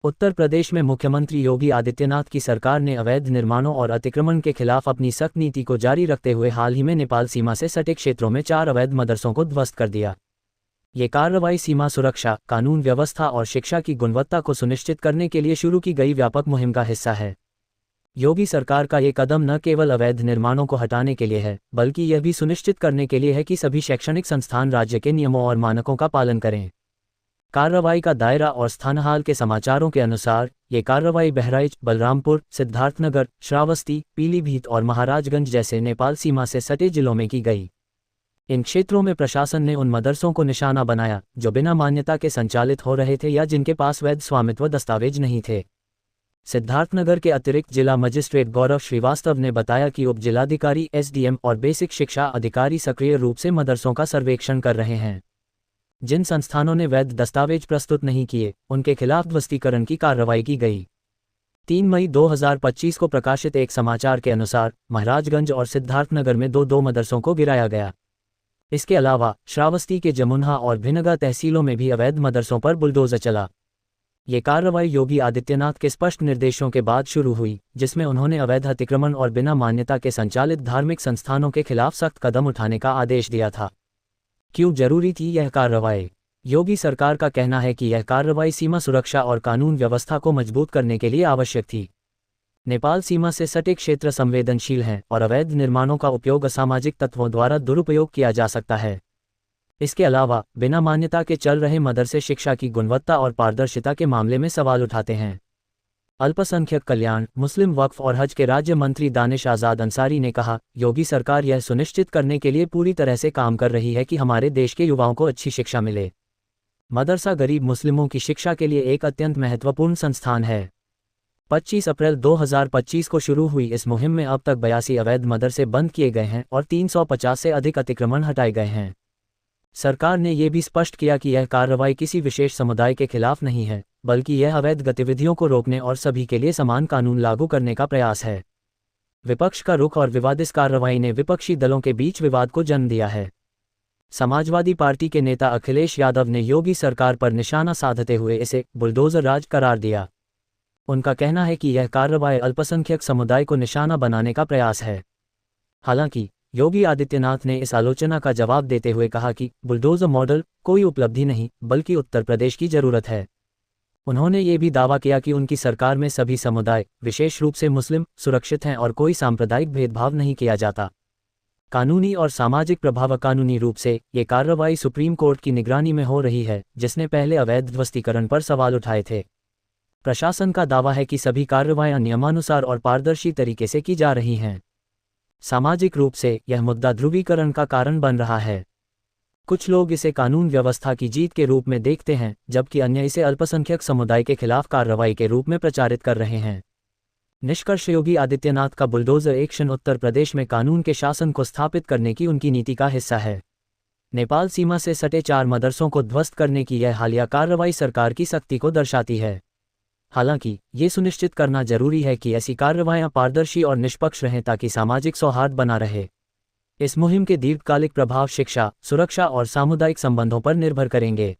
उत्तर प्रदेश में मुख्यमंत्री योगी आदित्यनाथ की सरकार ने अवैध निर्माणों और अतिक्रमण के खिलाफ अपनी सख्त नीति को जारी रखते हुए हाल ही में नेपाल सीमा से सटे क्षेत्रों में 4 अवैध मदरसों को ध्वस्त कर दिया। ये कार्रवाई सीमा सुरक्षा, कानून व्यवस्था और शिक्षा की गुणवत्ता को सुनिश्चित करने के लिए शुरू की गई व्यापक मुहिम का हिस्सा है। योगी सरकार का ये कदम न केवल अवैध निर्माणों को हटाने के लिए है, बल्कि यह भी सुनिश्चित करने के लिए है कि सभी शैक्षणिक संस्थान राज्य के नियमों और मानकों का पालन करें। कार्रवाई का दायरा और स्थान। हाल के समाचारों के अनुसार ये कार्रवाई बहराइच, बलरामपुर, सिद्धार्थनगर, श्रावस्ती, पीलीभीत और महाराजगंज जैसे नेपाल सीमा से सटे जिलों में की गई। इन क्षेत्रों में प्रशासन ने उन मदरसों को निशाना बनाया जो बिना मान्यता के संचालित हो रहे थे या जिनके पास वैध स्वामित्व दस्तावेज नहीं थे। सिद्धार्थनगर के अतिरिक्त जिला मजिस्ट्रेट गौरव श्रीवास्तव ने बताया कि उप जिलाधिकारी, एसडीएम और बेसिक शिक्षा अधिकारी सक्रिय रूप से मदरसों का सर्वेक्षण कर रहे हैं। जिन संस्थानों ने वैध दस्तावेज प्रस्तुत नहीं किए, उनके खिलाफ ध्वस्तीकरण की कार्रवाई की गई। 3 मई 2025 को प्रकाशित एक समाचार के अनुसार महाराजगंज और सिद्धार्थनगर में दो मदरसों को गिराया गया। इसके अलावा श्रावस्ती के जमुना और भिनगा तहसीलों में भी अवैध मदरसों पर बुलडोजर चला। ये कार्रवाई योगी आदित्यनाथ के स्पष्ट निर्देशों के बाद शुरू हुई, जिसमें उन्होंने अवैध अतिक्रमण और बिना मान्यता के संचालित धार्मिक संस्थानों के खिलाफ सख्त कदम उठाने का आदेश दिया था। क्यों जरूरी थी यह कार्रवाई? योगी सरकार का कहना है कि यह कार्रवाई सीमा सुरक्षा और कानून व्यवस्था को मजबूत करने के लिए आवश्यक थी। नेपाल सीमा से सटे क्षेत्र संवेदनशील हैं और अवैध निर्माणों का उपयोग असामाजिक तत्वों द्वारा दुरुपयोग किया जा सकता है। इसके अलावा बिना मान्यता के चल रहे मदरसे शिक्षा की गुणवत्ता और पारदर्शिता के मामले में सवाल उठाते हैं। अल्पसंख्यक कल्याण, मुस्लिम वक्फ और हज के राज्य मंत्री दानिश आज़ाद अंसारी ने कहा, योगी सरकार यह सुनिश्चित करने के लिए पूरी तरह से काम कर रही है कि हमारे देश के युवाओं को अच्छी शिक्षा मिले। मदरसा गरीब मुस्लिमों की शिक्षा के लिए एक अत्यंत महत्वपूर्ण संस्थान है। 25 अप्रैल 2025 को शुरू हुई इस मुहिम में अब तक 82 अवैध मदरसे बंद किए गए हैं और 350 से अधिक अतिक्रमण हटाए गए हैं। सरकार ने यह भी स्पष्ट किया कि यह कार्रवाई किसी विशेष समुदाय के खिलाफ नहीं है, बल्कि यह अवैध गतिविधियों को रोकने और सभी के लिए समान कानून लागू करने का प्रयास है। विपक्ष का रुख और विवाद। इस कार्रवाई ने विपक्षी दलों के बीच विवाद को जन्म दिया है। समाजवादी पार्टी के नेता अखिलेश यादव ने योगी सरकार पर निशाना साधते हुए इसे बुलडोजर राज करार दिया। उनका कहना है कि यह कार्रवाई अल्पसंख्यक समुदाय को निशाना बनाने का प्रयास है। हालांकि योगी आदित्यनाथ ने इस आलोचना का जवाब देते हुए कहा कि बुलडोजर मॉडल कोई उपलब्धि नहीं, बल्कि उत्तर प्रदेश की जरूरत है। उन्होंने ये भी दावा किया कि उनकी सरकार में सभी समुदाय, विशेष रूप से मुस्लिम, सुरक्षित हैं और कोई सांप्रदायिक भेदभाव नहीं किया जाता। कानूनी और सामाजिक प्रभाव। कानूनी रूप से ये कार्रवाई सुप्रीम कोर्ट की निगरानी में हो रही है, जिसने पहले अवैध ध्वस्तीकरण पर सवाल उठाए थे। प्रशासन का दावा है कि सभी कार्रवाइयां नियमानुसार और पारदर्शी तरीके से की जा रही हैं। सामाजिक रूप से यह मुद्दा ध्रुवीकरण का कारण बन रहा है। कुछ लोग इसे कानून व्यवस्था की जीत के रूप में देखते हैं, जबकि अन्य इसे अल्पसंख्यक समुदाय के खिलाफ कार्रवाई के रूप में प्रचारित कर रहे हैं। निष्कर्ष, योगी आदित्यनाथ का बुलडोजर एक्शन उत्तर प्रदेश में कानून के शासन को स्थापित करने की उनकी नीति का हिस्सा है। नेपाल सीमा से सटे 4 मदरसों को ध्वस्त करने की यह हालिया कार्रवाई सरकार की सख्ती को दर्शाती है। हालांकि ये सुनिश्चित करना जरूरी है कि ऐसी कार्रवाइयां पारदर्शी और निष्पक्ष रहें ताकि सामाजिक सौहार्द बना रहे। इस मुहिम के दीर्घकालिक प्रभाव शिक्षा, सुरक्षा और सामुदायिक संबंधों पर निर्भर करेंगे।